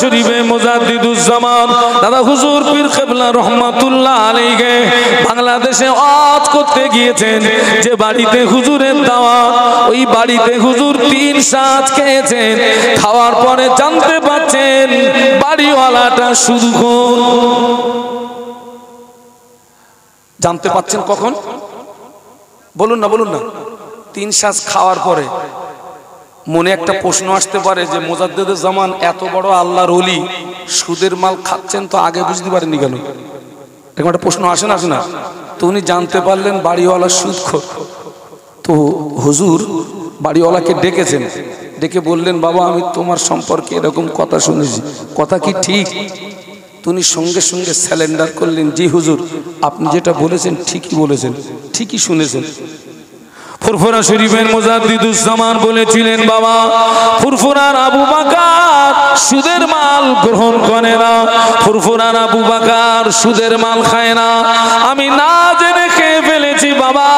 শরীফে মুজাদ্দিদুজ্জামান দাদা হুজুর পীর কেবলা রহমাতুল্লাহ আলাইহি বাংলাদেশে ওয়াজ করতে গিয়েছেন। যে বাড়িতে হুজুরের দাওয়াত, ওই বাড়িতে হুজুর 3 সাজ খেয়েছেন। খাওয়ার পরে জানতে পারছেন বাড়িওয়ালাটা সুদখোর। জানতে পাচ্ছেন কখন? বলুন না, বলুন না। 3 সাজ খাওয়ার পরে মনে একটা প্রশ্ন আসতে পারে যে মুজাদ্দিদুজ্জামান এত বড় আল্লাহর ওলি, সুদের মাল খাচ্ছেন তো আগে বুঝতে পারেননি কেন? এরকম একটা প্রশ্ন আসে না, আসে না? তো উনি জানতে পারলেন বাড়িওয়ালা সুদখোর। তো হুজুর বাড়িওয়ালাকে ডেকেছেন, ডেকে বললেন, বাবা আমি তোমার সম্পর্কে এরকম কথা শুনেছি, কথা কি ঠিক? তুমি সঙ্গে সঙ্গে স্যালেন্ডার করলেন, জি হুজুর আপনি যেটা বলেছেন ঠিকই বলেছেন, ঠিকই শুনেছেন। ফুরফুরা শরীফের মুজাদ্দিদুজ্জামান বলেছিলেন, বাবা ফুরফুরার আবু বকর সুদের মাল গ্রহণ করে না, ফুরফুরার আবু বকর সুদের মাল খায় না। আমি না জেনে খেয়ে ফেলেছি বাবা,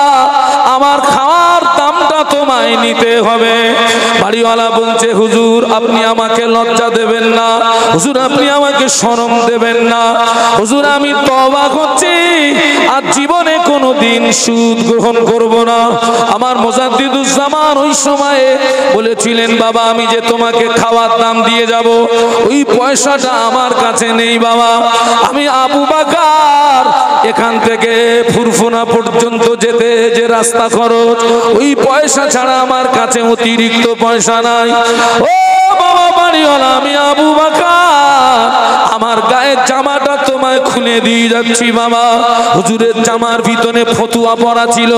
আমার খাওয়ার দামটা তোমায় নিতে হবে। বাড়িওয়ালা বলছে, হুজুর আপনি আমাকে লজ্জা দেবেন না, হুজুর আপনি আমাকে শরম দেবেন না, হুজুর আমি তওবা করছি, আর জীবনে কোনোদিন সুদ গ্রহণ করব না। আমার মুজাদ্দিদুজ্জামান ওই সময়ে বলেছিলেন, বাবা আমি যে তোমাকে খাওয়ার দাম দিয়ে যাব, ওই পয়সাটা আমার কাছে নেই বাবা। আমি আবু বকর এখান থেকে ফুরফুরা পর্যন্ত যেতে যে রাস্তা খরচ, ওই পয়সা ছাড়া আমার কাছে অতিরিক্ত পয়সা নাই। ও বাবা বাড়িওয়ালা, আমি আবু বকর আমার গায়ের জামাটা তোমায় খুলে দিয়ে যাচ্ছি বাবা। হুজুরের জামার ভিতরে ফতুয়া পরা ছিল,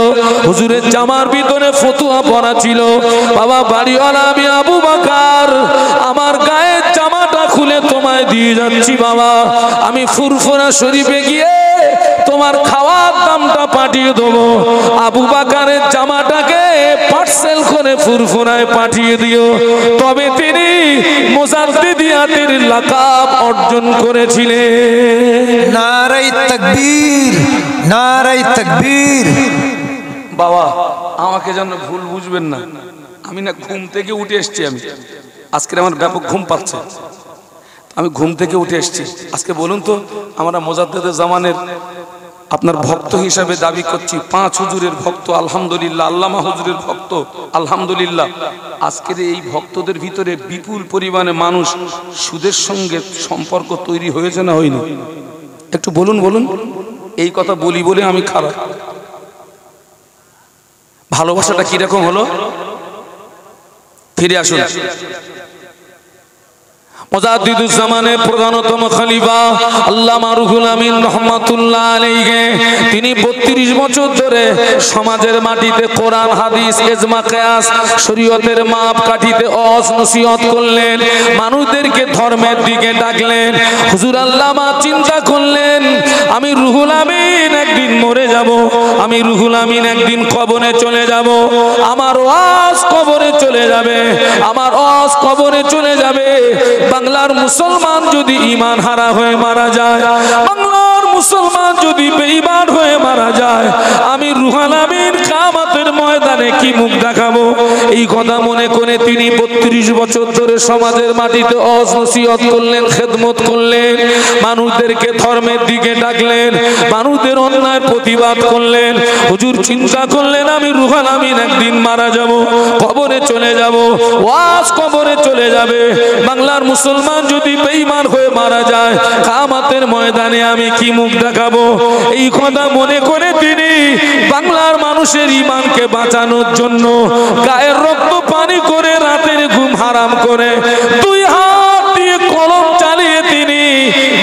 হুজুরের জামার ভিতরে ফতুয়া পরা ছিল বাবা। বাড়িওয়ালা আমি আবু বকর আমার গায়ের জামাটা খুলে তোমায় দিয়ে যাচ্ছি বাবা। আমি ফুরফুরা শরীফে গিয়ে তোমার খাওয়ার দামটা পাঠিয়ে দেবো। আবু বকরের জামাটাকে পার্সেল করে ফুরফুরায় পাঠিয়ে দিও। তবে তিনি মুজাদ্দিদিয়াতের লাকাব অর্জন করেছিলেন। নারায়ে তাকবীর, নারায়ে তাকবীর। বাবা আমাকে যেন ভুল বুঝবেন না, আমি না ঘুম থেকে উঠে এসেছি। আমি আজকে আমার ব্যাপক ঘুম পাচ্ছে, আমি ঘুম থেকে উঠে এসেছি। আজকে বলুন তো, আমরা মুজাদ্দিদুজ্জামানের আপনার ভক্ত হিসাবে দাবি করছি, 5 হুজুরের ভক্ত আলহামদুলিল্লাহ, আল্লামা হুজুরের ভক্ত আলহামদুলিল্লাহ। আজকের এই ভক্তদের ভিতরে বিপুল পরিমাণে মানুষ সুদের সঙ্গে সম্পর্ক তৈরি হয়েছে না হয়নি? একটু বলুন, বলুন। এই কথা বলি বলে আমি খারাপ। ভালোবাসাটা কিরকম হলো? ফিরে আসুন। মুজাদ্দিদুজ্জামানের প্রধানতম খলিফা আল্লামা রুহুল আমিন রহমাতুল্লাহ আলাইহি, তিনি 32 বছর ধরে সমাজের মাটিতে কোরআন হাদিস ইজমা কিয়াস শরীয়তের মাপ কাঠিতে ওয়াজ নসিহত করলেন, মানুষদেরকে ধর্মের দিকে ডাকলেন। হুজুর আল্লামা চিন্তা করলেন, আমি রুহুল আমিন একদিন মরে যাব, আমি রুহুল আমিন একদিন কবরে চলে যাব, আমার ওয়াজ কবরে চলে যাবে, আমার ওয়াজ কবরে চলে যাবে। বাংলার মুসলমান যদি ঈমান হারা হয়ে মারা যায়, বাংলার মুসলমান যদি বেঈমান হয়ে মারা যায়, আমি রুহুল আমিন কিয়ামতের ময়দানে কি মুখ দেখাবো? এই কথা মনে করে তিনি 32 বছর ধরে সমাজের মাটিতে ওয়াজ নসিহত করলেন, খেদমত করলেন, মানুষদেরকে ধর্মের দিকে ডাকলেন, মানুষদের অন্যায় প্রতিবাদ করলেন। হুজুর চিন্তা করলেন, আমি রুহুল আমিন একদিন মারা যাব, কবরে চলে যাব, ওয়াজ কবরে চলে যাবে। বাংলার মুসলমান যদি বেঈমান হয়ে মারা যায়, কিয়ামতের ময়দানে আমি কি মুখ দেখাবো? এই কথা মনে করে তিনি বাংলার মানুষের ঈমানকে বাঁচানোর জন্য গায়ের রক্ত পানি করে রাতের ঘুম হারাম করে 2 হাত দিয়ে কলম চালিয়ে তিনি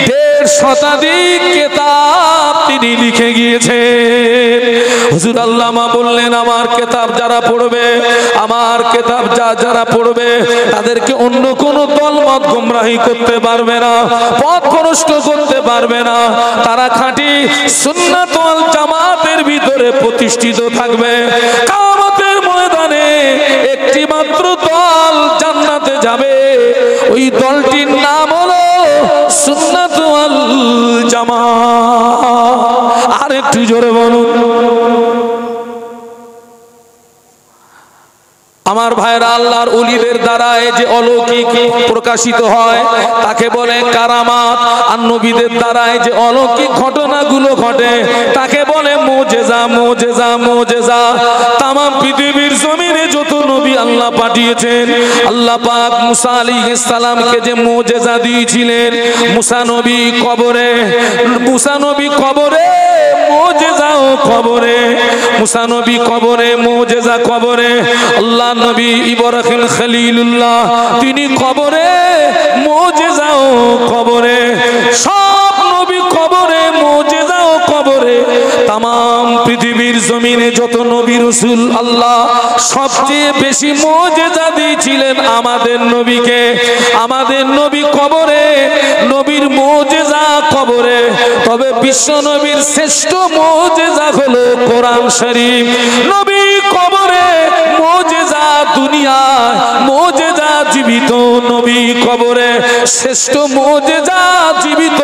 1.5 শতাধিক কিতাব তিনি লিখে গিয়েছেন। হুজুর আল্লামা বললেন, আমার কিতাব যারা পড়বে, আমার কিতাব যারা পড়বে, তাদেরকে অন্য কোন দলমত গোমরাহি করতে পারবে না, পথ ভ্রষ্ট করতে পারবে না। তারা খাঁটি সুন্নাত ওয়াল জামাতের ভিতরে প্রতিষ্ঠিত থাকবে। কিয়ামতের ময়দানে একটি মাত্র দল জান্নাতে যাবে, ওই দলটির নাম হলো সুন্নাত ওয়াল জামাত। আর একটু জোরে বলুন। আমার ভাইরা, আল্লাহর ওলিদের দ্বারা যে অলৌকিক প্রকাশিত হয় তাকে বলে কারামাত, আর নবীদের দ্বারা যে অলৌকিক ঘটনাগুলো ঘটে তাকে বলে মুজিজা। মুজিজা মুজিজা তামাম পৃথিবীর জমিনে যত নবী আল্লাহ পাঠিয়েছেন, আল্লাহ পাক মুসা আলাইহিস সালামকে যে মুজিজা দিয়েছিলেন, মুসা নবী কবরে, মুসা নবী কবরে, মুজিজা ও কবরে, মুসা নবী কবরে, মুজিজা কবরে। আল্লাহ নবী ইব্রাহিম খলিলুল্লাহ তিনি কবরে, মুজিজা ও কবরে। সব নবী কবরে, মুজিজা ও কবরে। तमाम পৃথিবীর জমিনে যত নবী রাসূল আল্লাহ সবচেয়ে বেশি মুজিজা দিয়েছিলেন আমাদের নবীকে। আমাদের নবী কবরে, নবীর মুজিজা কবরে। তবে বিশ্ব নবীর শ্রেষ্ঠ মুজিজা হলো কোরআন শরীফ। নবী কবরে, মুজিজা দুনিয়ায়, মুজিজা জীবিত। নবী কবরে, শ্রেষ্ঠ মুজিজা জীবিত।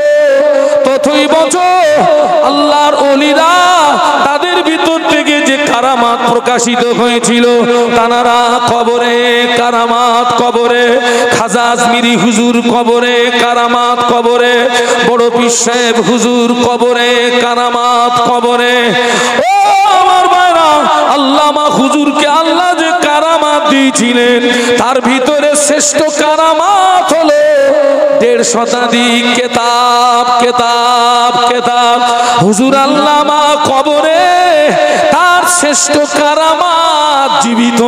ততই বছর আল্লাহর ওলিরা তাদের ভিতর থেকে যে কারামাত প্রকাশিত হয়েছিল, তানারা কবরে কারামাত, কবরে খাজা আজমিরি হুজুর কবরে কারামাত, কবরে বড় পীর সাহেব হুজুর কবরে কারামাত, কবরে। ও আমার ভাইরা, আল্লামা হুজুরকে আল্লাহ যে কারামাত দিয়েছিলেন তার ভিতরে শ্রেষ্ঠ কারামাত হলো 1.5 শতাধিক কেতাব, কেতাব, কেতাব। হুজুর আল্লামা কবরে, তার শ্রেষ্ঠ কারামাত জীবিত।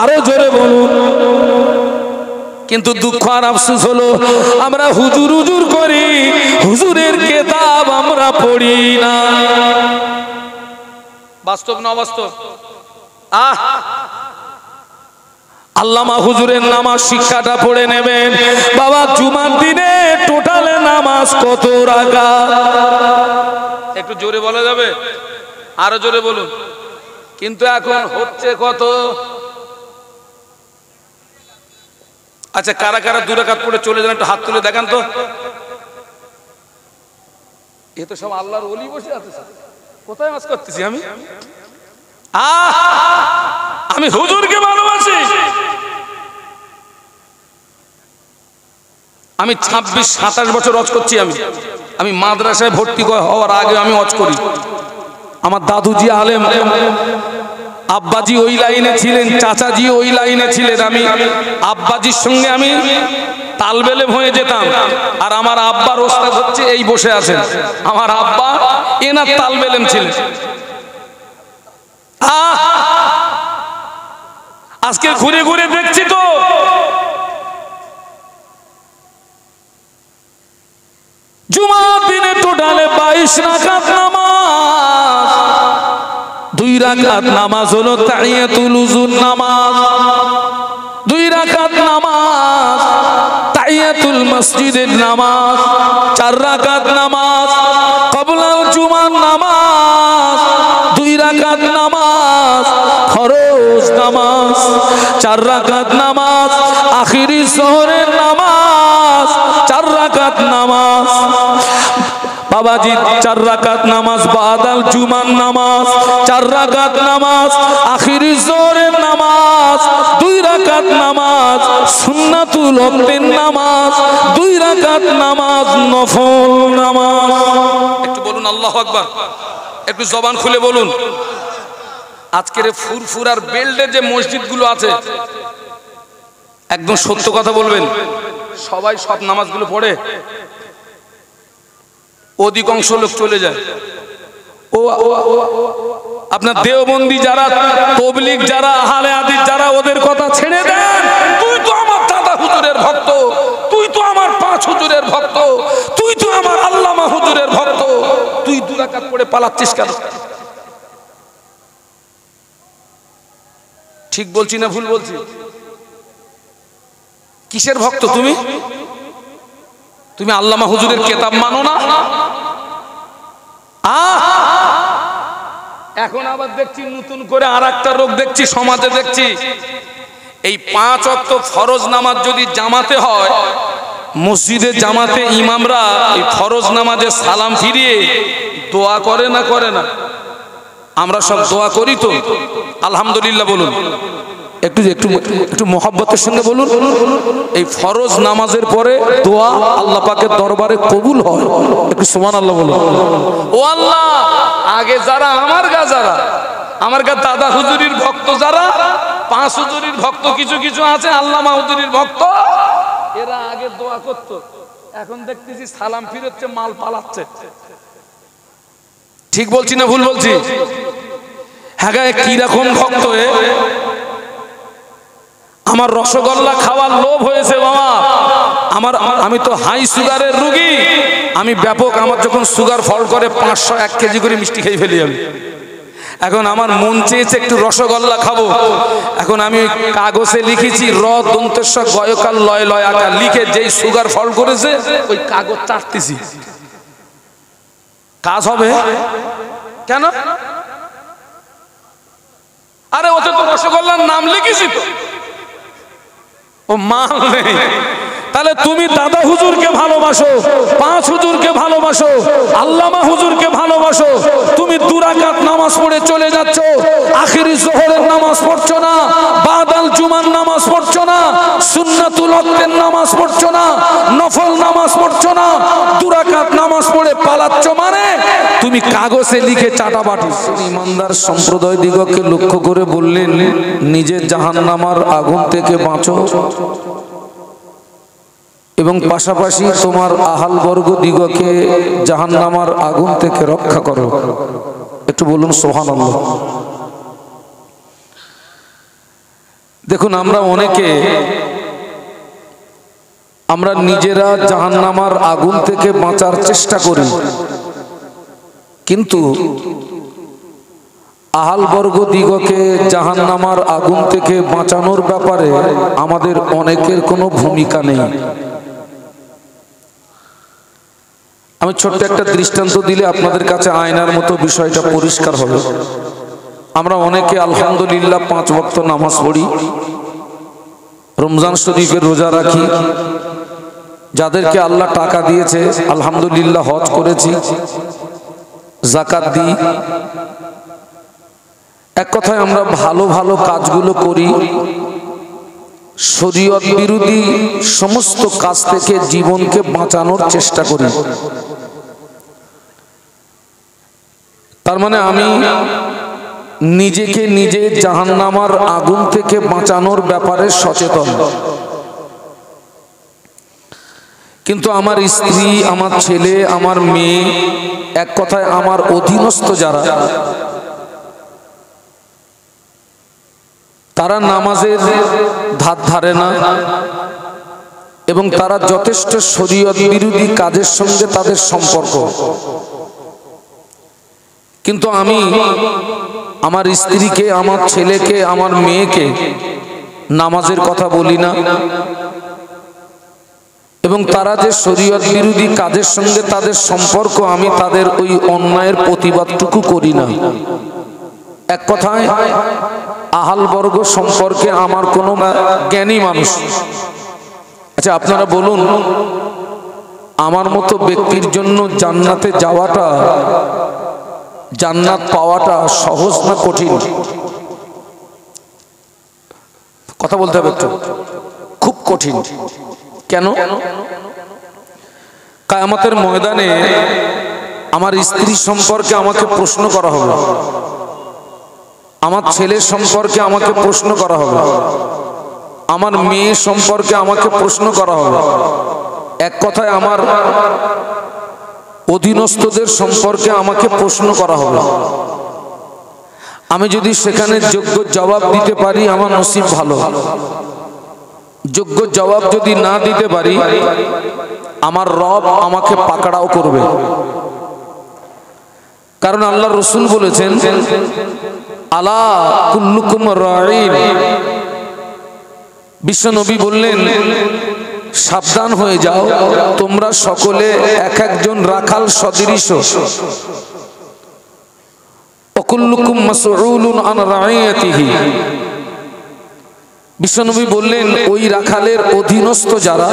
আরো জোরে বলুন। কিন্তু দুঃখ আর আফসোস হলো আমরা হুজুর হুজুর করি, হুজুরের কেতাব আমরা পড়ি না। বাস্তব না অবাস্তব? আল্লামা হুজুরের নামাজ শিক্ষাটা পড়ে নেবেন বাবা। জুমার দিনে টোটালে নামাজ কত রাকাত? একটু জোরে বলা যাবে? আরো জোরে বলুন। কিন্তু এখন হচ্ছে কত? আচ্ছা, কারা কারা 2 রাকাত পড়ে চলে যান একটু হাত তুলে দেখান তো। এ তো সব আল্লাহর ওলি বসে আছে। কোথায় নামাজ করতেছি আমি? আমি হুজুরকে ভালোবাসি। আমি 26-27 বছর ওয়াজ করছি। আমি মাদ্রাসায় ভর্তি হওয়ার আগে আমি ওয়াজ করি। আমার দাদুজি আলেম, আব্বাজি ওই লাইনে ছিলেন, চাচাজি ওই লাইনে ছিলেন। আমি আব্বাজির সঙ্গে আমি তালবেলে হয়ে যেতাম। আর আমার আব্বার ওস্তাদ হচ্ছে এই বসে আছেন। আমার আব্বা এনার তালবেলেম ছিলেন। আজকে ঘুরে ঘুরে দেখছি তো জুমার দিনে টোটালে 22 রাকাত নামাজ। 2 রাকাত নামাজ হলো তাহিয়াতুল উযুর নামাজ, 2 রাকাত নামাজ তাহিয়াতুল মসজিদের নামাজ, 4 রাকাত নামাজ ক্বাবলাল জুমার নামাজ, 2 রাকাত নামাজ ফরজ নামাজ, 4 রাকাত নামাজ আখিরি জোহরের নামাজ, 4 রাকাত নামাজ বাবাজি, 4 রাকাত নামাজ বাদাল জুমার নামাজ, 4 রাকাত নামাজ আখিরি জোহরের নামাজ, 2 রাকাত নামাজ সুন্নাতুল ওয়াক্তের নামাজ, 2 রাকাত নামাজ নফল নামাজ। একটু বলুন আল্লাহু আকবার। একটু জবান খুলে বলুন। আজকের ফুরফুরার বেল্টে যে মসজিদগুলো আছে, একদম সত্য কথা বলবেন, সবাই সব নামাজগুলো পড়ে? অধিকাংশ লোক চলে যায়। ও আপনার দেওবন্দি যারা, তবলিগ যারা, আহলে হাদিস যারা, ওদের কথা ছেড়ে দেন। তুই তো আমার দাদা হুজুরের ভক্ত, তুই তো আমার 5 হুজুরের ভক্ত, তুই তো আমার আল্লামা হুজুরের ভক্ত, তুই 2 রাকাত পড়ে পালাচ্ছিস কেন? ঠিক বলছি না ভুল বলছি? কিসের ভক্ত তুমি? তুমি আল্লামা হুজুরের কিতাব মানো না? এখন আবার দেখছি নতুন করে আরেকটা রোগ দেখছি সমাজে। দেখছি এই 5 ওয়াক্ত ফরজ নামাজ যদি জামাতে হয়, মসজিদে জামাতে ইমামরা এই ফরজ নামাজে সালাম ফিরিয়ে দোয়া করে না করে না? আমরা সব দোয়া করি তো আলহামদুলিল্লাহ বলুন, একটু একটু একটু মোহাব্বতের সঙ্গে বলুন। এই ফরজ নামাজের পরে দোয়া আল্লাহ পাকের দরবারে কবুল হয়, একটু সুবহানাল্লাহ বলুন। ও আল্লাহ, আগে যারা আমার গা দাদা হুজুরির ভক্ত, যারা পাঁচ হুজুরির ভক্ত, কিছু কিছু আছে আল্লামা হুজুরির ভক্ত, এরা আগে দোয়া করতো, এখন দেখতেছি সালাম ফিরচ্ছে, মাল পালাচ্ছে। ঠিক বলছি না ভুল বলছি? হ্যাঁ, কি রকম ভক্ত এ? আমার রসগোল্লা খাওয়ার লোভ হয়েছে বাবা, আমি তো হাই সুগারের রুগী, আমি ব্যাপক, আমার যখন সুগার ফল করে 501 কেজি করে মিষ্টি খেয়ে ফেলি আমি। এখন আমার মন চেয়েছে একটু রসগোল্লা খাবো, এখন আমি কাগজে লিখেছি র দন্তেশ্ব গয়কাল লয় লয় আকার লিখে, যেই সুগার ফল করেছে ওই কাগজ চাটতেছি। কাজ হবে কেন? আরে ওতে তো রসগোল্লার নাম লিখেছি তো, ও মাল নেই। তাহলে তুমি দাদা হুজুরকে ভালোবাসো, পাঁচ হুজুরকে ভালোবাসো, আল্লামা হুজুরকে ভালোবাসো, তুমি 2 রাকাত নামাজ পড়ে চলে যাচ্ছ, আখিরি যোহরের নামাজ পড়ছো না, বাদাল জুমার নামাজ পড়ছো না, সুন্নাতুল ওয়াক্তের নামাজ পড়ছো না, নফল নামাজ পড়ছো না, 2 রাকাত নামাজ পড়ে পালাচ্ছ, মানে তুমি কাগজে লিখে চাটাবাটি। ইমানদার সম্প্রদায় দিগকে লক্ষ্য করে বললেন, নিজে জাহান্নামের আগুন থেকে বাঁচো এবং পাশাপাশি তোমার আহাল বর্গ দিগকে জাহান্নামের আগুন থেকে রক্ষা করো। একটু বলুন সুবহানাল্লাহ। দেখুন, আমরা নিজেরা জাহান্নামের আগুন থেকে বাঁচার চেষ্টা করি, কিন্তু আহাল বর্গ দিগকে জাহান্নামের আগুন থেকে বাঁচানোর ব্যাপারে আমাদের অনেকের কোনো ভূমিকা নেই। আমি ছোট্ট একটা দৃষ্টান্ত দিলে আপনাদের কাছে আয়নার মতো বিষয়টা পরিষ্কার হবে। আমরা অনেকে আলহামদুলিল্লাহ 5 ওয়াক্ত নামাজ পড়ি, রমজান শরীফের রোজা রাখি, যাদেরকে আল্লাহ টাকা দিয়েছে আলহামদুলিল্লাহ হজ করেছি, যাকাত দিই। এক কথায় আমরা ভালো ভালো কাজগুলো করি, শরীয়ত বিরোধী সমস্ত কাজ থেকে জীবনকে বাঁচানোর চেষ্টা করি। তার মানে আমি নিজেকে নিজে জাহান্নামের আগুন থেকে বাঁচানোর ব্যাপারে সচেতন, কিন্তু আমার স্ত্রী, আমার ছেলে, আমার মেয়ে, এক কথায় আমার অধীনস্থ যারা, তারা নামাজের ধার ধারে না এবং তারা যথেষ্ট শরীয়ত বিরোধী কাজের সঙ্গে তাদের সম্পর্ক। কিন্তু আমি আমার স্ত্রীকে, আমার ছেলেকে, আমার মেয়েকে নামাজের কথা বলি না, এবং তারা যে শরীয়ত বিরোধী কাজের সঙ্গে তাদের সম্পর্ক, আমি তাদের ওই অন্যায়ের প্রতিবাদটুকু করি না। এক কথায় আহাল বর্গ সম্পর্কে আমার কোনো জ্ঞানী মানুষ। আচ্ছা, আপনারা বলুন, আমার মতো ব্যক্তির জন্য জান্নাতে যাওয়াটা, জান্নাত পাওয়াটা সহজ না কঠিন? কথা বলতে হবে একটু। খুব কঠিন। কেন? কিয়ামতের ময়দানে আমার স্ত্রী সম্পর্কে আমাকে প্রশ্ন করা হবে, আমার ছেলে সম্পর্কে আমাকে প্রশ্ন করা হবে, আমার মেয়ে সম্পর্কে আমাকে প্রশ্ন করা হবে। এক কথায় আমার অধীনস্থদের সম্পর্কে আমাকে প্রশ্ন করা হবে। আমি যদি সেখানে যোগ্য জবাব দিতে পারি আমার নসিব ভালো, যোগ্য জবাব যদি না দিতে পারি আমার রব আমাকে পাকড়াও করবে। কারণ আল্লাহ রসুল বলেছেন, আলা কুল্লুকুম রাঈন, বিশ্বনবী বললেন, সাবধান হয়ে যাও, তোমরা সকলে এক একজন রাখাল সদৃশ। ওয়াকুল্লুকুম মাসউলুন আন রাঈয়াতিহি, বিশ্বনবী বললেন, ওই রাখালের অধীনস্থ যারা,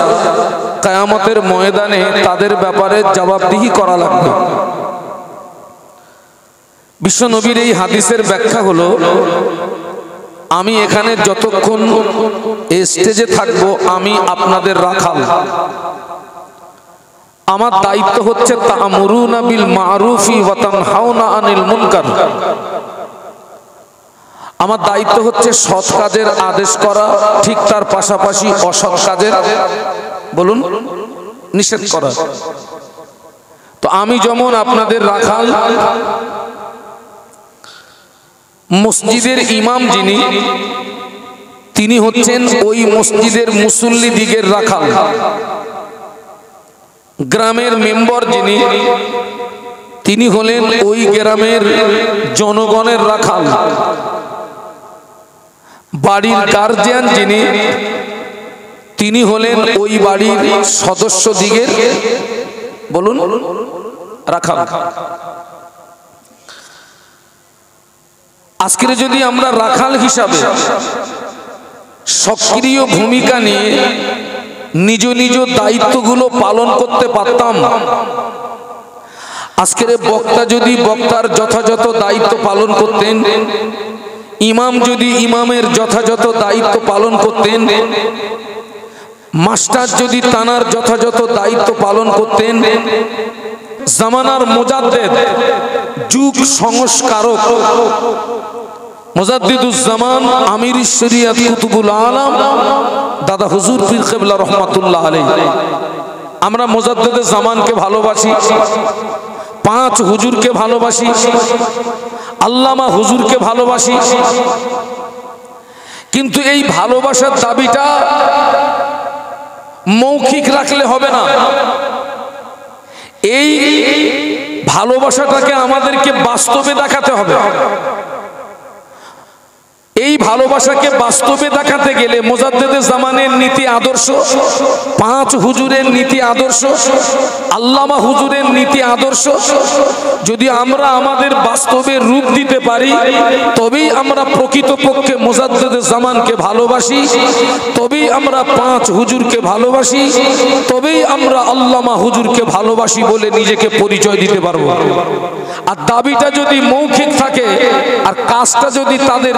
কিয়ামতের ময়দানে তাদের ব্যাপারে জবাবদিহি করা লাগবে। বিশ্ব নবীর এই হাদিসের ব্যাখ্যা হলো, আমি এখানে যতক্ষণ স্টেজে থাকবো আমি আপনাদের রাখাল। আমার দায়িত্ব হচ্ছে তা'মুরুনা বিল মা'রুফি ওয়া তানহাউনা আনিল মুনকার। আমার দায়িত্ব হচ্ছে সৎ কাজের আদেশ করা, ঠিক তার পাশাপাশি অসৎ কাজের বলুন নিষেধ করা। তো আমি যেমন আপনাদের রাখাল, মসজিদের ইমাম যিনি তিনি হচ্ছেন ওই মসজিদের মুসল্লি দিগের রাখাল। গ্রামের মেম্বার যিনি তিনি হলেন ওই গ্রামের জনগণের রাখাল। বাড়ির গার্জিয়ান যিনি তিনি হলেন ওই বাড়ির সদস্য দিগের বলুন রাখাল। আজকের যদি আমরা রাখাল হিসাবে সক্রিয় ভূমিকা নিয়ে নিজ নিজ দায়িত্বগুলো পালন করতে পারতাম, আজকের বক্তা যদি বক্তার যথাযথ দায়িত্ব পালন করতেন, ইমাম যদি ইমামের যথাযথ দায়িত্ব পালন করতেন, মাস্টার যদি তানার যথাযথ দায়িত্ব পালন করতেন, জামানার মুজাদ্দেদ যুগ সংস্কারক মুজাদ্দিদুজ্জামান আমির শরিয়ত কুতুবুল আলম দাদা হুজুর পীর কেবলা রহমাতুল্লাহ আলাইহি, আমরা মুজাদ্দিদে জামানকে ভালোবাসি, পাঁচ হুজুরকে ভালোবাসি, আল্লামা হুজুরকে ভালোবাসি, কিন্তু এই ভালোবাসার দাবিটা মৌখিক রাখলে হবে না। এই ভালোবাসাটাকে আমাদেরকে বাস্তবে দেখাতে হবে। এই ভালোবাসাকে বাস্তবে দেখাতে গেলে মুজাদ্দিদে জামানের নীতি আদর্শ, পাঁচ হুজুরের নীতি আদর্শ, আল্লামা হুজুরের নীতি আদর্শ যদি আমরা আমাদের বাস্তবে রূপ দিতে পারি, তবেই আমরা প্রকৃতপক্ষে মুজাদ্দিদে জামানকে ভালোবাসি, তবেই আমরা পাঁচ হুজুরকে ভালোবাসি, তবেই আমরা আল্লামা হুজুরকে ভালোবাসি বলে নিজেকে পরিচয় দিতে পারবো। আর দাবিটা যদি মৌখিক থাকে আর কাজটা যদি তাদের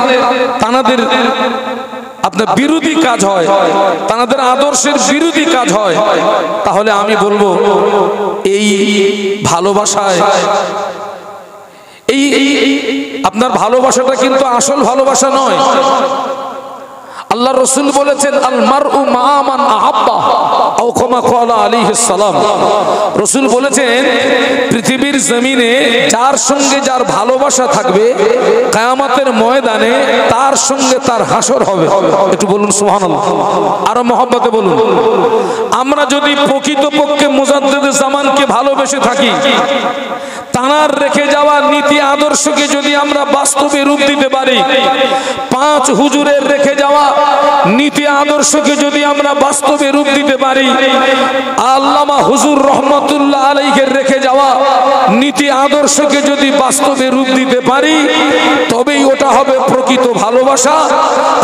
আপনার বিরোধী কাজ হয়, তাদের আদর্শের বিরোধী কাজ হয়, তাহলে আমি বলবো এই ভালোবাসায় এই আপনার ভালোবাসাটা কিন্তু আসল ভালোবাসা নয়। আল্লাহ রসুল বলেছেন আল মারউ মা মান আহাব্বা আও কামা ক্বালা আলাইহিস সালাম। রসুল বলেছেন পৃথিবীর জমিনে যার সঙ্গে যার ভালোবাসা থাকবে, কিয়ামতের ময়দানে তার সঙ্গে তার হাসর হবে। একটু বলুন সুবহানাল্লাহ, আরো মহব্বতে বলুন। আমরা যদি প্রকৃতপক্ষে মুজাদ্দিদে জামানকে ভালোবেসে থাকি, তানার রেখে যাওয়া নীতি আদর্শকে যদি আমরা বাস্তবে রূপ দিতে পারি, পাঁচ হুজুরের রেখে যাওয়া নীতি আদর্শকে যদি আমরা বাস্তবে রূপ দিতে পারি, আল্লামা হুজুর রহমাতুল্লাহ আলাইহি রেখে যাওয়া নীতি আদর্শকে যদি বাস্তবে রূপ দিতে পারি, তবেই ওটা হবে প্রকৃত ভালোবাসা।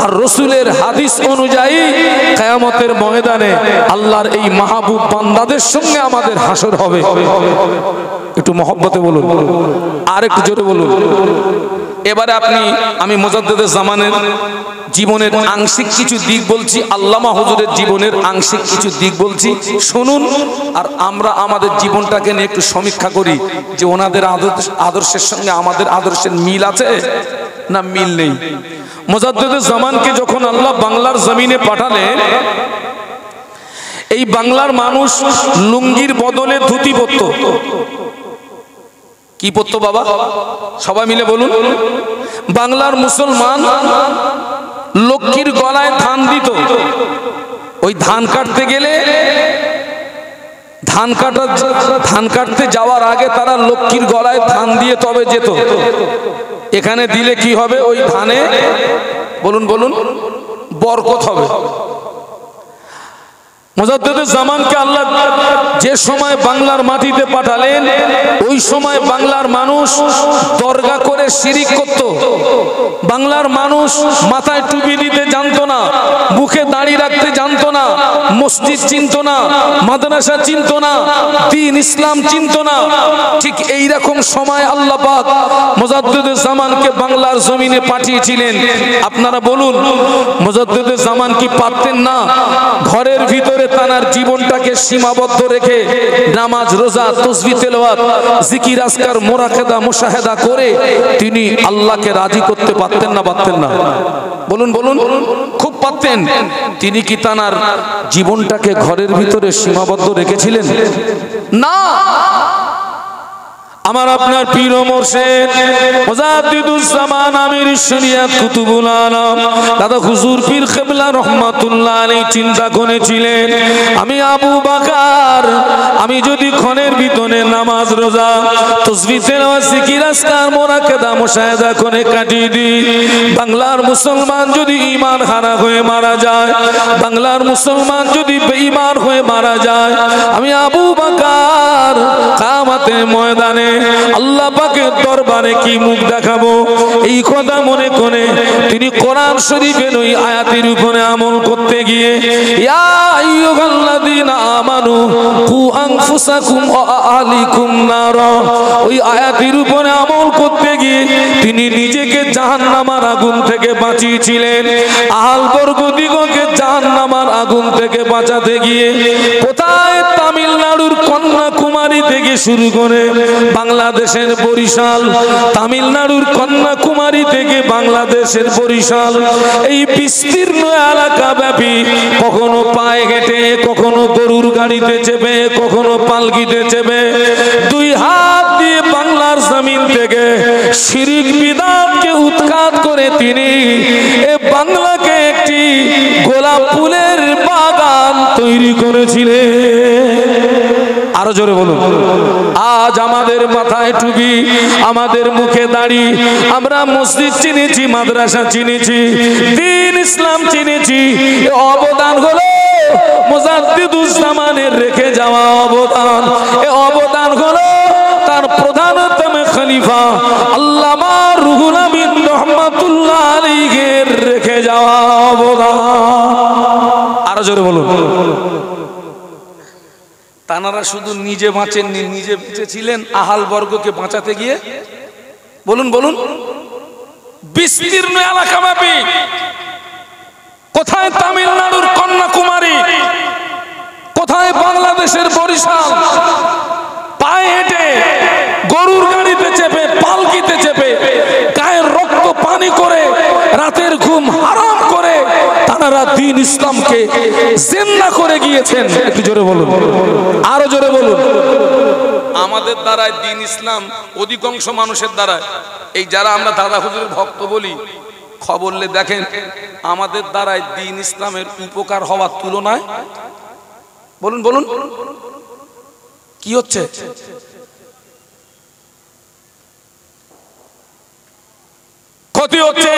আর রসুলের হাদিস অনুযায়ী কিয়ামতের ময়দানে আল্লাহর এই মাহবুব বান্দাদের সঙ্গে আমাদের হাসর হবে। একটু মহব্বতে বলুন, আর একটু জোরে বলুন। এবারে আমি মুজাদ্দিদে জামানের জীবনের আংশিক কিছু দিক বলছি, আল্লামা হুজুরের জীবনের আংশিক কিছু দিক বলছি, শুনুন। আর আমরা আমাদের জীবনটাকে নিয়ে একটু সমীক্ষা করি যে ওনাদের আদর্শের সঙ্গে আমাদের আদর্শের মিল আছে না মিল নেই। মুজাদ্দিদে জামানকে যখন আল্লাহ বাংলার জমিনে পাঠালেন, এই বাংলার মানুষ লুঙ্গির বদলে ধুতি পরত। কি পরতো বাবা? সবাই মিলে বলুন। বাংলার মুসলমান লক্ষ্মীর গলায় ধান দিত। ওই ধান কাটতে গেলে ধান কাটতে যাওয়ার আগে তারা লক্ষ্মীর গলায় ধান দিয়ে তবে যেত। এখানে দিলে কি হবে? ওই ধানে বলুন বরকত হবে। মুজাদ্দিদে জামানকে আল্লাহ যে সময় বাংলার মাটিতে পাঠালেন, ওই সময় বাংলার মানুষ দরগা করে শিরিক করত। বাংলার মানুষ মাথায় টুপি দিতে জানতো না, মুখে দাড়ি রাখতে জানতো না, মসজিদ চিনতো না, মাদ্রাসা চিনতো না, দ্বীন ইসলাম চিনতো না। ঠিক এই রকম সময় আল্লাহ পাক মুজাদ্দিদে জামানকে বাংলার জমিনে পাঠিয়েছিলেন। আপনারা বলুন, মুজাদ্দিদে জামান কি পারতেন না ঘরের ভিতরে তার জীবনটাকে সীমাবদ্ধ রেখে নামাজ, রোজা, তাসবিহ, তেলাওয়াত, জিকির, আজকার, মুরাকাবা, মুশাহাদা করে তিনি আল্লাহকে রাজি করতে পারতেন না? পারতেন না? বলুন বলুন, খুব পারতেন। তিনি কি তার জীবনটাকে ঘরের ভিতরে সীমাবদ্ধ রেখেছিলেন? না। আমার আপনার পীর ও মুর্শিদ মুজাদ্দিদুজ জামান আমির শরিয়ত কুতুবুল আলম দাদা হুজুর পীর কিবলা রহমাতুল্লাহ আলাইহি চিন্তা করেছিলেন, আমি আবু বকর আমি যদি ক্ষণের ভিতরে নামাজ, রোজা, তাসবিহ, তেলাওয়াত, জিকির, আজকার, মুরাকাবা, মুশাহাদা করে কাটিয়ে দিই, বাংলার মুসলমান যদি ঈমান হারা হয়ে মারা যায়, বাংলার মুসলমান যদি বেঈমান হয়ে মারা যায়, আমি আবু বকর কিয়ামতের ময়দানে আল্লাহ পাকের দরবারে কি মুখ দেখাবো? এই কথা মনে করে তিনি কোরআন শরীফের ওই আয়াতের উপরে আমল করতে গিয়ে ইয়া আইয়ুহাল্লাযীনা আমানু কু আনফুসাকুম ওয়া আহলিকুম নার, ওই আয়াতের উপরে আমল করতে গিয়ে তিনি নিজেকে জাহান্নামের আগুন থেকে বাঁচিয়েছিলেন, আহল বর্গদিগকে জাহান্নামের আগুন থেকে বাঁচাতে গিয়ে কোথায় তামিলনাড়ুর কন্যাকুমারী থেকে শুরু করে বাংলাদেশের বরিশাল, তামিলনাড়ুর কন্যাকুমারী থেকে বাংলাদেশের বরিশাল, এই বিস্তীর্ণ এলাকা ব্যাপী কখনো পায়ে হেঁটে, কখনো গরুর গাড়িতে চেপে, কখনো পালকিতে চেপে দুই হাত দিয়ে বাংলার জমিন থেকে শিরিক বিদআতকে উৎখাত করে তিনি এ বাংলাকে একটি গোলাপ ফুলের বাগান তৈরি করেছিলেন। আরো জোরে বলুন। আজ আমাদের মাথায় টুপি, আমাদের মুখে দাড়ি, আমরা মসজিদ চিনেছি, মাদ্রাসা চিনেছি, দ্বীন ইসলাম চিনেছি। অবদান হলো মুজাদ্দিদুজ জামানের রেখে যাওয়া অবদান। এ অবদান হলো তার প্রধানতম খলিফা আল্লামা রুহুল আমিন রহমাতুল্লাহ আলাইহির রেখে যাওয়া অবদান। আরো জোরে বলুন। তানারা শুধু নিজে বাঁচেননি, নিজে বেঁচেছিলেন, আহাল বর্গকে বাঁচাতে গিয়ে। বলুন বলুন, বিস্তীর্ণ এলাকা ব্যাপী, কোথায় তামিলনাড়ুর কন্যাকুমারী, কোথায় বাংলাদেশের বরিশাল, পায়ে হেঁটে, গরুর গাড়িতে চেপে, পালকিতে চেপে, গায়ের রক্ত পানি করে, রাতের ঘুম হারাম করে তারা দ্বীন ইসলামকে জিন্দা করে গিয়েছেন। একটু জোরে বলুন, আরো জোরে বলুন। আমাদের দ্বারায় দ্বীন ইসলাম অধিকাংশ মানুষের দ্বারায়, এই যারা আমরা দাদা হুজুরের ভক্ত বলি, খবরলে দেখেন আমাদের দ্বারায় দ্বীন ইসলামের উপকার হওয়ার তুলনায়, বলুন বলুন, কি হচ্ছে? ক্ষতি হচ্ছে।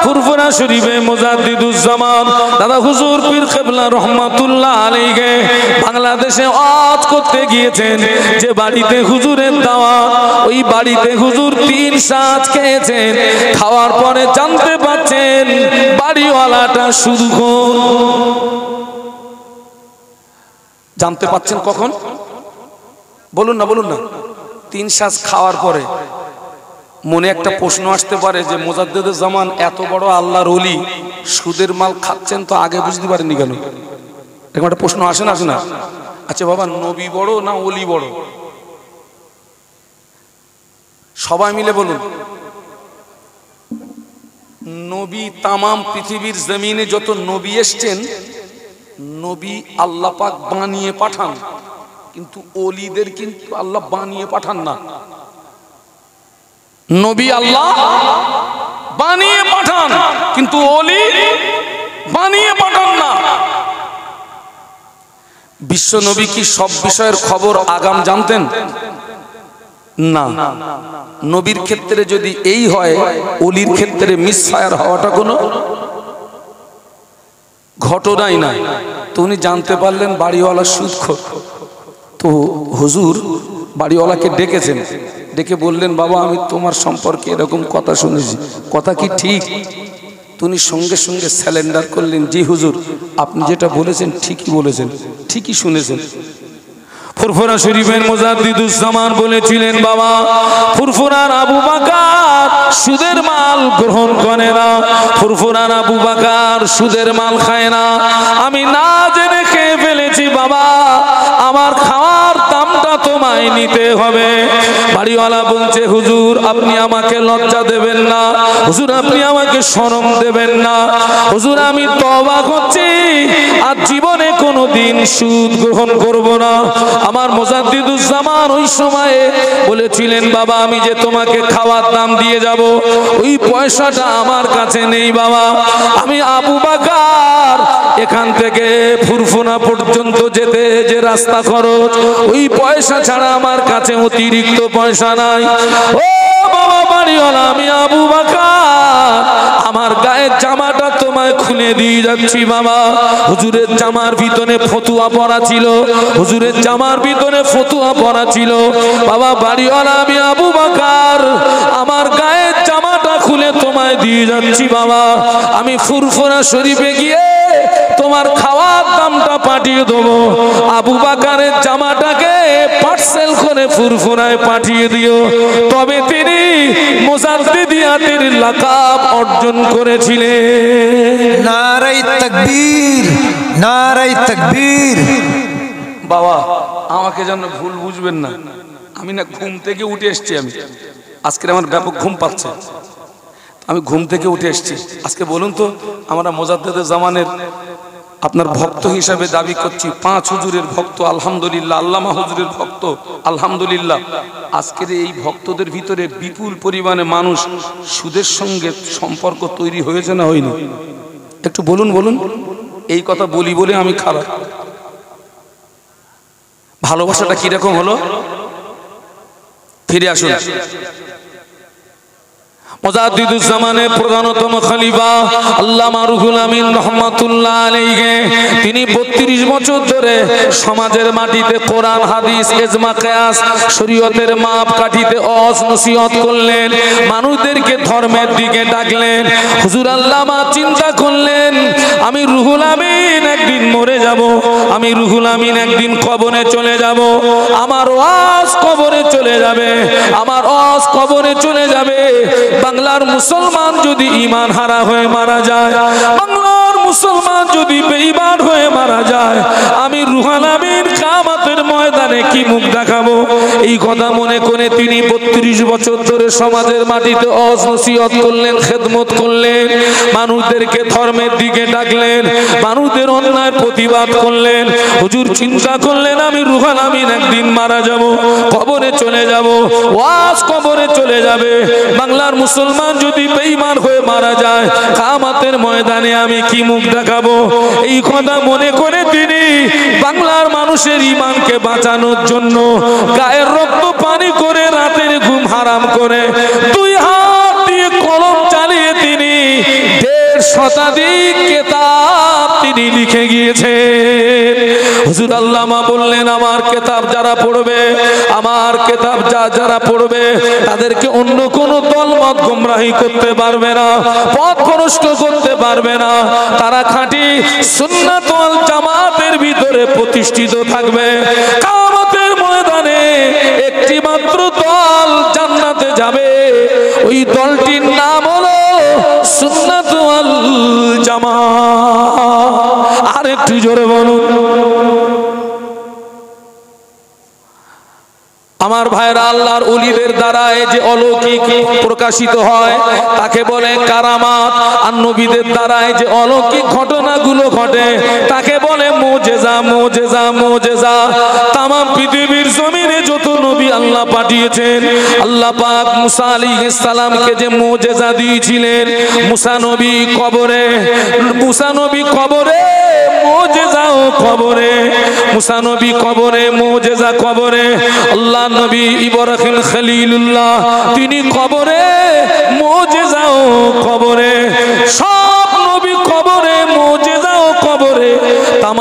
ফুরফুরা শরীফে মুজাদ্দিদুজ জামান দাদা হুজুর পীর কিবলা রহমাতুল্লাহ আলাইহি বাংলাদেশে ওয়াজ করতে গিয়েছেন। যে বাড়িতে হুজুরের দাওয়াত, ওই বাড়িতে হুজুর 3 সাজ খেয়েছেন। খাওয়ার পরে জানতে পারছেন বাড়িওয়ালাটা সুদখোর। জানতে পারছেন কখন? বলুন না বলুন না। 3 সাজ খাওয়ার পরে মনে একটা প্রশ্ন আসতে পারে যে মুজাদ্দিদে জামান এত বড় আল্লাহর ওলি, সুদের মাল খাচ্ছেন তো আগে বুঝতে পারেননি কেন? এরকম একটা প্রশ্ন আসে না? আসে না? আচ্ছা বাবা, নবী বড় না ওলি বড়? সবাই মিলে বলুন। নবী তামাম পৃথিবীর জমিনে যত নবী এসছেন, নবী আল্লাহ পাক বানিয়ে পাঠান, কিন্তু ওলিদের কিন্তু আল্লাহ বানিয়ে পাঠান না। নবী আল্লাহ বানিয়ে পাঠান, কিন্তু ওলি বানিয়ে পাঠান না। বিশ্ব নবী কি সব বিষয়ের খবর আগাম জানতেন? না, নবীর ক্ষেত্রে যদি এই হয়, ওলির ক্ষেত্রে মিসফায়ার হওয়াটা কোনো ঘটনাই না। তো উনি জানতে পারলেন বাড়িওয়ালা সুদখোর। তো হুজুর বাড়িওয়ালাকে ডেকেছেন, ডেকে বললেন, বাবা আমি তোমার সম্পর্কে এরকম কথা শুনেছি, কথা কি ঠিক? তুমি সঙ্গে সঙ্গে স্যালেন্ডার করলেন, জি হুজুর আপনি যেটা বলেছেন ঠিকই বলেছেন, ঠিকই শুনেছেন। ফুরফুরা শরীফের মুজাদ্দিদুজ্জামান বলেছিলেন, বাবা ফুরফুরার আবু বকর সুদের মাল গ্রহণ করে না, ফুরফুরার আবু বকর সুদের মাল খায় না। আমি না জেনে খেয়ে ফেলেছি বাবা, আমার খাওয়ার দামটা তোমায় নিতে হবে। বাড়িওয়ালা বলছে, হুজুর আপনি আমাকে লজ্জা দেবেন না, হুজুর আপনি আমাকে শরম দেবেন না, হুজুর আমি তওবা করছি, আর জীবনে কোনোদিন সুদ গ্রহণ করব না। আমার মুজাদ্দিদুজ্জামান ওই সময়ে বলেছিলেন, বাবা আমি যে তোমাকে খাওয়ার দাম দিয়ে যাব, ওই পয়সাটা আমার কাছে নেই বাবা। আমি আবু বকর এখান থেকে ফুরফুরা পর্যন্ত যেতে যে রাস্তা খরচ, ওই পয়সা ছাড়া আমার কাছে অতিরিক্ত পয়সা নাই। ও বাবা বাড়িওয়ালা, আমি আবু বকর আমার গায়ের জামাটা তোমায় খুলে দিয়ে যাচ্ছি বাবা। হুজুরের জামার ভিতরে ফতুয়া পরা ছিল, হুজুরের জামার ভিতরে ফতুয়া পরা ছিল বাবা। বাড়িওয়ালা আমি আবু বকর আমার গায়ের জামাটা খুলে তোমায় দিয়ে যাচ্ছি বাবা। আমি ফুরফুরা শরীফে গিয়ে তোমার খাওয়ার দামটা পাঠিয়ে দেবো। আবু বকরের জামাটাকে পার্সেল করে ফুরফুরায় পাঠিয়ে দিও। তবে তিনি মুজাদ্দিদিয়াতের লাকাব অর্জন করেছিলেন। নারে তাকবীর, নারে তাকবীর। বাবা আমাকে যেন ভুল বুঝবেন না, আমি না ঘুম থেকে উঠে এসছি, আমি আজকে আমার ব্যাপক ঘুম পাচ্ছে, আমি ঘুম থেকে উঠে এসছি। আজকে বলুন তো, আমরা মুজাদ্দিদে জামানের আপনার ভক্ত হিসাবে দাবি করছি, 5 হুজুরের ভক্ত আলহামদুলিল্লাহ, আল্লামা হুজুরের ভক্ত আলহামদুলিল্লাহ। আজকের এই ভক্তদের ভিতরে বিপুল পরিমাণে মানুষ সুদের সঙ্গে সম্পর্ক তৈরি হয়েছে না হয়নি? একটু বলুন বলুন। এই কথা বলি বলে আমি খারাপ। ভালোবাসাটা কিরকম হলো? ফিরে আসুন। মুজাদ্দিদুজ্জামানের প্রধানতম খলিফা আল্লামা রুহুল আমিন রাহমাতুল্লাহ আলাইহি, তিনি 32 বছর ধরে সমাজের মাটিতে কোরআন হাদিস ইজমা কিয়াস শরীয়তের মাপ কাঠিতে ওয়াজ নসিহত করলেন, মানুষদেরকে ধর্মের দিকে ডাকলেন। হুজুর আল্লামা চিন্তা করলেন, আমি রুহুল আমিন একদিন মরে যাব, আমি রুহুল আমিন একদিন কবরে চলে যাব, আমার ওয়াজ কবরে চলে যাবে, আমার ওয়াজ কবরে চলে যাবে। বাংলার মুসলমান যদি ঈমান হারা হয়ে মারা যায়, বাংলার মুসলমান যদি বেঈমান হয়ে মারা যায়, আমি রুহুল আমিন কিয়ামতের ময়দানে কি মুখ দেখাবো? এই কথা মনে করে তিনি 32 বছর ধরে সমাজের মাটিতে ওয়াজ নসিহত করলেন, খেদমত করলেন, মানুষদেরকে ধর্মের দিকে ডাকলেন, মানুষদের অন্যায় প্রতিবাদ করলেন। হুজুর চিন্তা করলেন, আমি রুহুল আমিন একদিন মারা যাব, কবরে চলে যাব, ওয়াজ কবরে চলে যাবে, বাংলার মুসলমান যদি বেঈমান হয়ে মারা যায়, কিয়ামতের ময়দানে আমি কি মুখ দেখাবো? এই কথা মনে করে তিনি বাংলার মানুষের ঈমানকে বাঁচানোর জন্য গায়ের রক্ত পানি করে রাতের ঘুম হারাম করে 2 হাত দিয়ে কলম চালিয়ে তিনি 1.5 শতাধিক কিতাব তিনি লিখে গিয়েছেন। হুজুর আল্লামা বললেন, আমার কিতাব যারা পড়বে, আমার কিতাব যারা পড়বে, তাদেরকে অন্য কোন দলমত গোমরাহি করতে পারবে না, পথ ভ্রষ্ট করতে পারবে না। তারা খাঁটি সুন্নাত ওয়াল জামাতের ভিতরে প্রতিষ্ঠিত থাকবে। কিয়ামতের ময়দানে একটি মাত্র দল জান্নাতে যাবে, ওই দলটির নাম হলো সুন্নাত ওয়াল জামাত। আর একটু জোরে বলুন। আমার ভাইরা, আল্লাহর ওলিদের দ্বারা এই যে অলৌকিক প্রকাশিত হয় তাকে বলে কারামাত, আর নবীদের দ্বারা এই যে অলৌকিক ঘটনাগুলো ঘটে তাকে বলে মুজিজা। মুজিজা মুজিজা। তামাম পৃথিবীর জমিনে যত নবী আল্লাহ পাঠিয়েছেন, আল্লাহ পাক মুসা আলাইহিস সালামকে যে মুজিজা দিয়েছিলেন, মুসা নবী কবরে, মুসা নবী কবরে, মুজিজা ও কবরে, মুসা নবী কবরে, মুজিজা কবরে। আল্লাহ নবী ইব্রাহিম খলিলুল্লাহ তিনি কবরে, মুজিজাও কবরে, সব নবী কবরে, মুজিজাও কবরে। তাম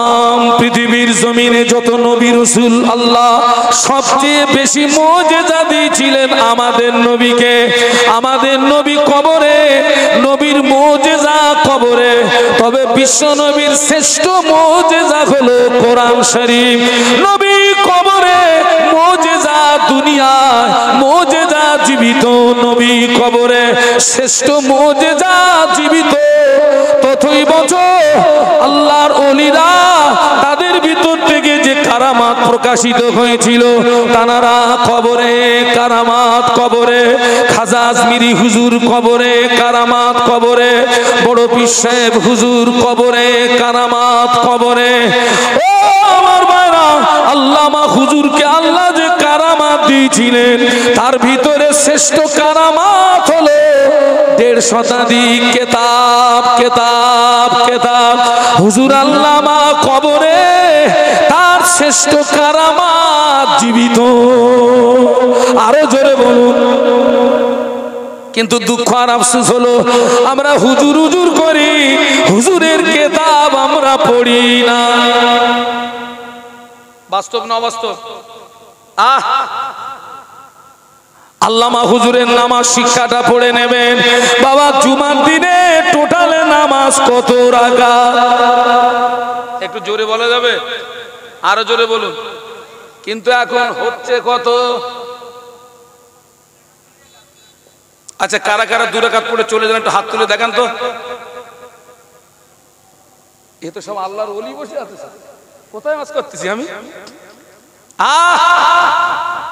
পৃথিবীর জমিনে যত নবী রাসূল আল্লাহ সবচেয়ে বেশি মুজিজা দিয়েছিলেন আমাদের নবীকে। আমাদের নবী কবরে, নবীর মুজিজা কবরে। তবে বিশ্ব নবীর শ্রেষ্ঠ মুজিজা হলো কোরআন শরীফ। নবী কবরে, মুজিজা দুনিয়ায়, মুজিজা জীবিত। নবী কবরে শ্রেষ্ঠ মুজিজা জীবিত। ততই বছর আল্লাহর ওলিরা তাদের ভিতর থেকে যে কারামাত প্রকাশিত হয়েছিল, তানারা কবরে কারামাত, কবরে খাজা আজমিরি হুজুর কবরে কারামাত, কবরে বড় পীর সাহেব হুজুর কবরে কারামাত, কবরে। ও আমার ভাইরা, আল্লামা হুজুরকে আল্লাহ যে কারামাত দিয়েছিলেন, তার ভিতরে শ্রেষ্ঠ কারামাত হলো 1.5 শতাধিক কেতাব, কেতাব, কেতাব। হুজুর আল্লামা কবরে, তার শ্রেষ্ঠ কারামাত জীবিত। আরো জোরে বলুন। কিন্তু দুঃখ আর আফসোস হলো, আমরা হুজুর হুজুর করি, হুজুরের কেতাব আমরা পড়ি না। বাস্তব না অবাস্তব? আল্লামা হুজুরের নামাজ শিক্ষাটা পড়ে নেবেন। বাবা, জুমার দিনে টোটালে নামাজ কত রাকাত? একটু জোরে বলা যাবে? আরো জোরে বলুন। কিন্তু এখন হচ্ছে কত? আচ্ছা, কারা কারা 2 রাকাত পড়ে চলে যান একটু হাত তুলে দেখান তো। এ তো সব আল্লাহর ওলি বসে আছে। কোথায় নামাজ করতেছি আমি?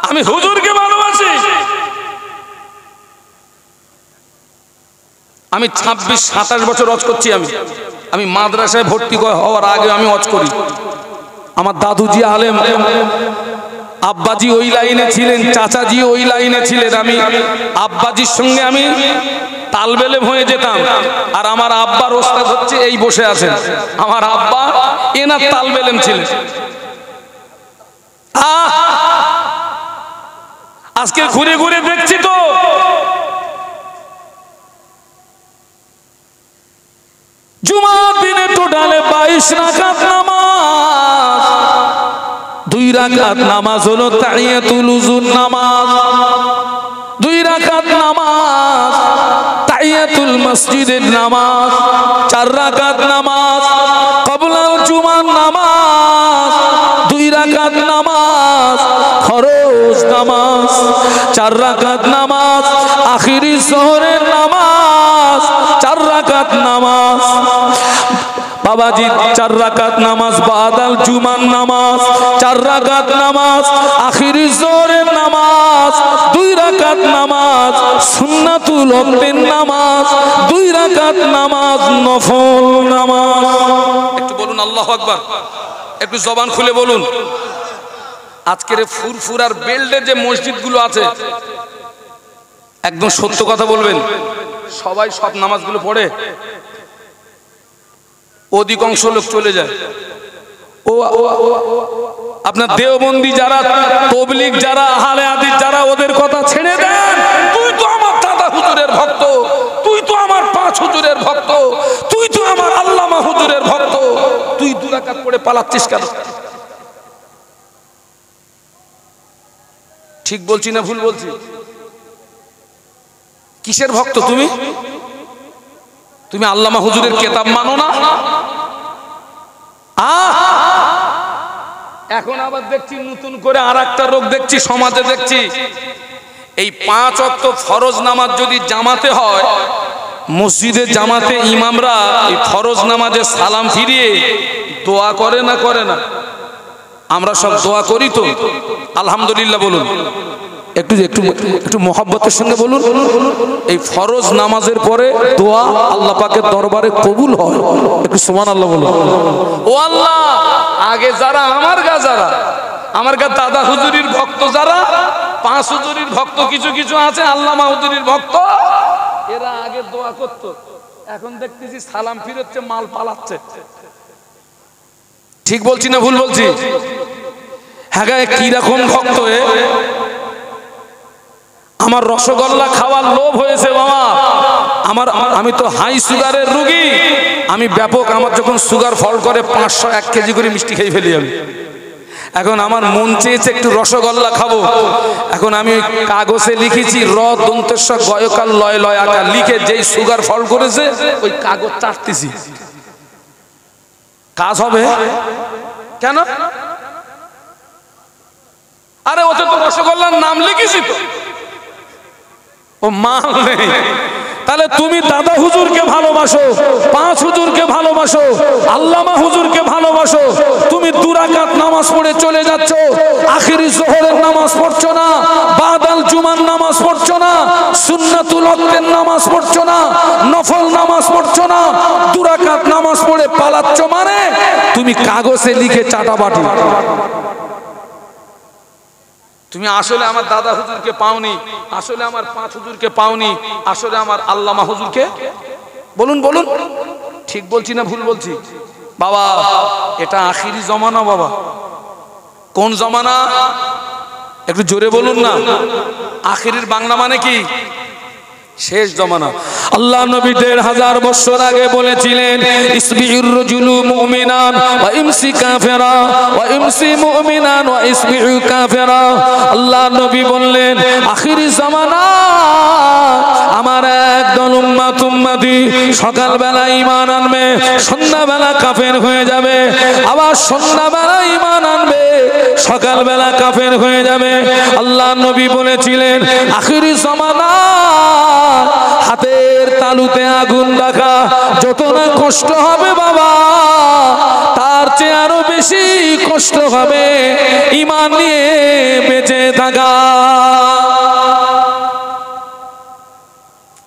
আমি হুজুরকে ভালোবাসি। আমি 26-27 বছর ওয়াজ করছি। আমি মাদ্রাসায় ভর্তি হওয়ার আগে আমি ওয়াজ করি। আমার দাদুজি আলেম, আব্বাজি ওই লাইনে ছিলেন, চাচাজি ওই লাইনে ছিলেন। আমি আব্বাজির সঙ্গে আমি তালবেলে হয়ে যেতাম। আর আমার আব্বার ওস্তাদ হচ্ছে এই বসে আছেন। আমার আব্বা এনার তালবেলেম ছিলেন। আজকে ঘুরে ঘুরে দেখছি তো জুমার দিনে টোটালে 22 রাকাত নামাজ। 2 রাকাত নামাজ হলো তাহিয়াতুল উযুর নামাজ, 2 রাকাত নামাজ তাহিয়াতুল মসজিদের নামাজ, 4 রাকাত নামাজ ক্বাবলাল জুমার নামাজ, 2 রাকাত নামাজ ফরজ নামাজ, 4 রাকাত নামাজ আখিরি জোহরের নামাজ, 4 রাকাত নামাজ বাবাজি, 4 রাকাত নামাজ বাদাল জুমার নামাজ, 4 রাকাত নামাজ আখিরি জোহরের নামাজ, 2 রাকাত নামাজ সুন্নাতুল ওয়াক্তের নামাজ, 2 রাকাত নামাজ নফল নামাজ। একটু বলুন আল্লাহু আকবার। একটু জবান খুলে বলুন। আজকের ফুরফুরার বেল্টে যে মসজিদগুলো আছে, একদম সত্য কথা বলবেন, সবাই সব নামাজগুলো পড়ে? অধিকাংশ লোক চলে যায়। ও আপনার দেওবন্দি যারা, তবলিগ যারা, আহলে হাদিস যারা, ওদের কথা ছেড়ে দেন। তুই তো আমার দাদা হুজুরের ভক্ত, তুই তো আমার 5 হুজুরের ভক্ত, তুই তো আমার আল্লামা হুজুরের ভক্ত, তুই 2 রাকাত পড়ে পালাচ্ছিস কেন? ঠিক বলছি না ভুল বলছি? কিসের ভক্ত তুমি? তুমি আল্লামা হুজুরের কেতাব মানো না? এখন আবার দেখছি নতুন করে আরেকটা রোগ দেখছি সমাজে, দেখছি এই 5 ওয়াক্ত ফরজ নামাজ যদি জামাতে হয়, মসজিদে জামাতে ইমামরা এই ফরজ নামাজে সালাম ফিরিয়ে দোয়া করে না করে না? আমরা সব দোয়া করি তো, আলহামদুলিল্লাহ বলুন। একটু একটু একটু মোহাব্বতের সঙ্গে বলুন। এই ফরজ নামাজের পরে দোয়া আল্লাহ পাকের দরবারে কবুল হয়। একটু সুবহানাল্লাহ বলুন। ও আল্লাহ, আগে যারা আমার গা দাদা হুজুরির ভক্ত, যারা 5 হুজুরির ভক্ত, কিছু কিছু আছে আল্লামা হুজুরির ভক্ত, এরা আগে দোয়া করত, এখন দেখতেছি সালাম ফিরচ্ছে, মাল পালাচ্ছে। ঠিক বলছি না ভুল বলছি? হ্যাঁ, কি রকম ভক্ত আমার রসগোল্লা খাওয়ার লোভ হয়েছে বাবা। আমি তো হাই সুগারের রুগী, আমি ব্যাপক, আমার যখন সুগার ফল করে 501 কেজি করে মিষ্টি খেয়ে ফেলি আমি। এখন আমার মন চেয়েছে একটু রসগোল্লা খাবো। এখন আমি কাগজে লিখেছি র দন্তেশ্বর গয়কাল লয় লয় আকার লিখে, যেই সুগার ফল করেছে ওই কাগজ চাটতেছি। কাজ হবে কেন? আরে ওতে তো রসগোল্লার নাম লিখেছি তো, ও মাল নেই। তাহলে তুমি দাদা হুজুরকে ভালোবাসো, 5 হুজুরকে ভালোবাসো, আল্লামা হুজুরকে ভালোবাসো, তুমি 2 রাকাত নামাজ পড়ে চলে যাচ্ছ, আখিরি জোহরের নামাজ পড়ছো না, বাদাল জুমার নামাজ পড়ছো না, সুন্নাতুল ওয়াক্তের নামাজ পড়ছো না, নফল নামাজ পড়ছো না, 2 রাকাত নামাজ পড়ে পালাচ্ছ, মানে তুমি কাগজে লিখে চাটাবাটি। তুমি আসলে আমার দাদা হুজুরকে পাওনি, আসলে আমার 5 হুজুরকে পাওনি, আসলে আমার আল্লামা হুজুরকে। বলুন বলুন, ঠিক বলছি না ভুল বলছি? বাবা এটা আখিরি জমানা বাবা। কোন জমানা? একটু জোরে বলুন না। আখিরির বাংলা মানে কি? শেষ জমানা। আল্লাহ নবী 1500 বছর আগে বলেছিলেন, ইসবিউর রাজুলু মুমিনান ওয়া ইমসি কাফিরা ওয়া ইমসি মুমিনান ওয়া ইসবিউ কাফিরা। আল্লাহ নবী বললেন আখিরি জামানা আমার একদল উম্মতি সকালবেলা ঈমান আনবে, সন্ধ্যাবেলা কাফের হয়ে যাবে, আবার সন্ধ্যাবেলা ঈমান আনবে, সকালবেলা কাফের হয়ে যাবে। আল্লাহ নবী বলেছিলেন আখিরি জামানা হাতের তালুতে আগুন রাখা যত না কষ্ট হবে বাবা, তার চেয়ে আরো বেশি কষ্ট হবে ঈমান নিয়ে বেঁচে থাকা।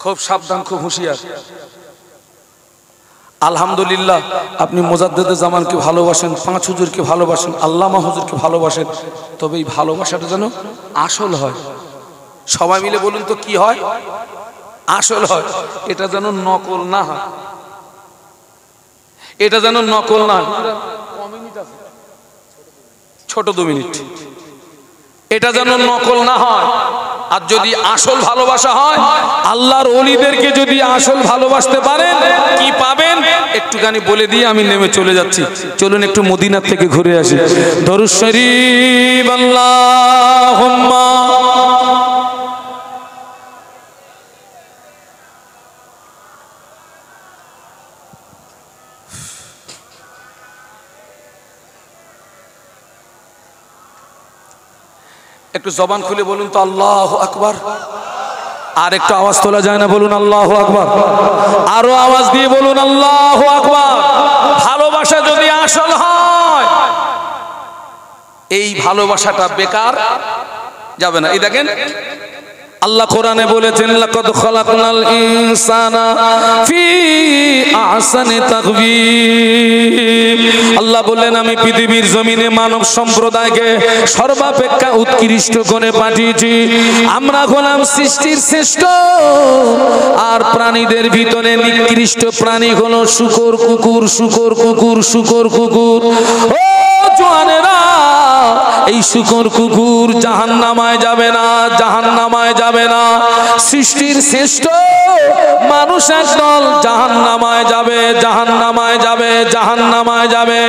খুব সাবধান, খুব হুঁশিয়ার। আলহামদুলিল্লাহ আপনি মুজাদ্দেদে জামানকে ভালোবাসেন, 5 হুজুরকে ভালোবাসেন, আল্লামা হুজুরকে ভালোবাসেন, তবে এই ভালোবাসাটা যেন আসল হয়। সবাই মিলে বলুন তো কি হয়? আসল হয়। এটা যেন নকল না হয়, এটা যেন নকল না হয়। ছোট 2 মিনিট। এটা যেন নকল না হয়। আর যদি আসল ভালোবাসা হয়, আল্লাহর ওলিদেরকে যদি আসল ভালোবাসতে পারেন, কি পাবেন একটুখানি বলে দিয়ে আমি নেমে চলে যাচ্ছি। চলুন একটু মদিনার থেকে ঘুরে আসি। দরুদ শরীফ আল্লাহুম্মা। একটু জবান খুলে বলুন তো আল্লাহু আকবার। আর একটু আওয়াজ তোলা যায় না? বলুন আল্লাহু আকবার। আরো আওয়াজ দিয়ে বলুন আল্লাহু আকবার। ভালোবাসা যদি আসল হয়, এই ভালোবাসাটা বেকার যাবে না। এই দেখেন আল্লাহ কোরআনে বলেছেন লাকাদ খালাকনাল ইনসানা ফি আহসানি তাকওয়িম। আল্লাহ বললেন আমি পৃথিবীর জমিনে মানব সম্প্রদায়কে সর্বাপেক্ষা উৎকৃষ্ট করে পাঠিয়েছি। আমরা হলাম সৃষ্টির শ্রেষ্ঠ, আর প্রাণীদের ভিতরে নিকৃষ্ট প্রাণী হলো শূকর কুকুর, শূকর কুকুর, শূকর কুকুর। ও জওয়ানেরা, এই শূকর কুকুর জাহান্নামায় যাবে না, জাহান্নামায় যাবে না। সৃষ্টির শ্রেষ্ঠ মানুষ একদল জাহান্নামায় যাবে, জাহান্নামায় যাবে, জাহান্নামায় যাবে।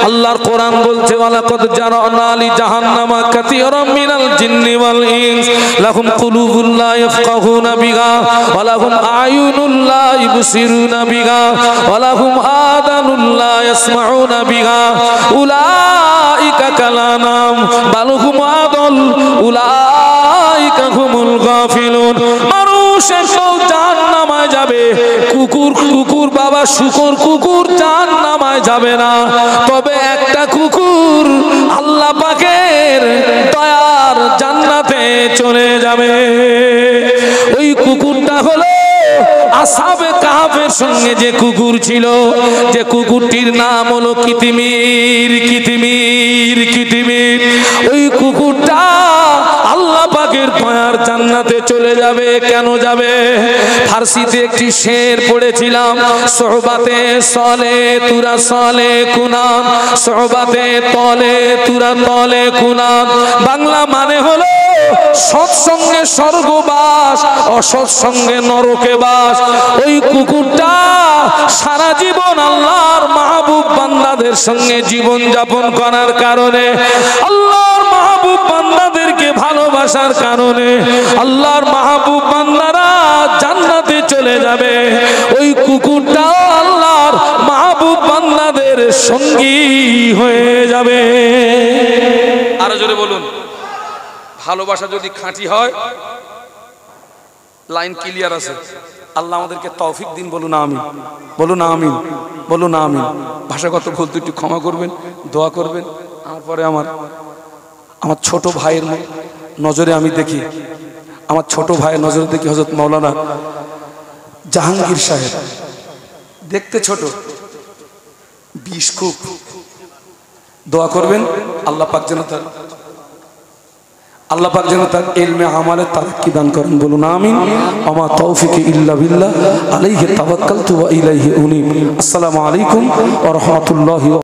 আল্লাহর কোরআন বলছে ওয়ালাকাদ জারানা লি জাহান্নামা কাসীরাম মিনাল জিন্নি ওয়াল ইনস লাহুম কুলুবুন লা ইয়াফকাহুনা বিহা ওয়া লাহুম আয়ুনুন লা ইবসিরুনা বিহা ওয়া লাহুম আযানুন লা ইয়াসমাউনা বিহা উলাইকা কালানাম বাল হুম আদল উলাইকা হুমুল গাফিলুন। মানুষ সব জাহান্নামায় যাবে, কুকুর কুকুর বাবা, শূকর কুকুর জাহান্নামায় যাবে না। তবে একটা কুকুর আল্লাহ পাকের দয়ার জান্নাতে চলে যাবে। ওই কুকুরটা হলো আসহাবে কাহফের সঙ্গে যে কুকুর ছিল, যে কুকুরটির নাম হলো কিতিমির, কিতিমির, কিতিমির। ওই কুকুরটা আল্লাহ পাকের দয়ার জান্নাতে চলে যাবে। কেন যাবে? ফার্সিতে একটি শের পড়েছিলাম, সোহবাতে সলে তুরা সলে কুনান, সোহবাতে তলে তুরা তলে কুনান। বাংলা মানে হলো সৎসঙ্গে স্বর্গবাস, অসৎসঙ্গে নরকে বাস। ওই কুকুরটা সারা জীবন আল্লাহর মাহবুব বান্দাদের সঙ্গে জীবন যাপন করার কারণে, আল্লাহর মাহবুব বান্দাদেরকে ভালোবাসার কারণে আল্লাহর মাহবুব বান্দারা জান্নাতে চলে যাবে। ওই কুকুরটাও আল্লাহর মাহবুব বান্দাদের সঙ্গী হয়ে যাবে। আরো জোরে বলুন। ভালোবাসা যদি খাঁটি হয়, লাইন ক্লিয়ার আছে। আল্লাহ আমাদেরকে তৌফিক দিন। বলুন আমিন, বলুন আমিন, বলুন আমিন। ভাষাগত ভুল একটু ক্ষমা করবেন, দোয়া করবেন। তারপরে আমার ছোট ভাইয়ের নজরে আমি দেখি, আমার ছোট ভাইয়ের নজরে দেখি হযরত মাওলানা জাহাঙ্গীর সাহেব। দেখতে ছোট, বিষ খুব। দোয়া করবেন আল্লাহ পাক যেন তার ইলমে আমালে তারাক্কি দান করেন। বলুন আমিন। আমা তৌফিকি ইল্লা বিল্লাহ, আলাইহি তাওয়াক্কালতু ওয়া ইলাইহি উনীব। আসসালামু আলাইকুম ওয়া রাহমাতুল্লাহি।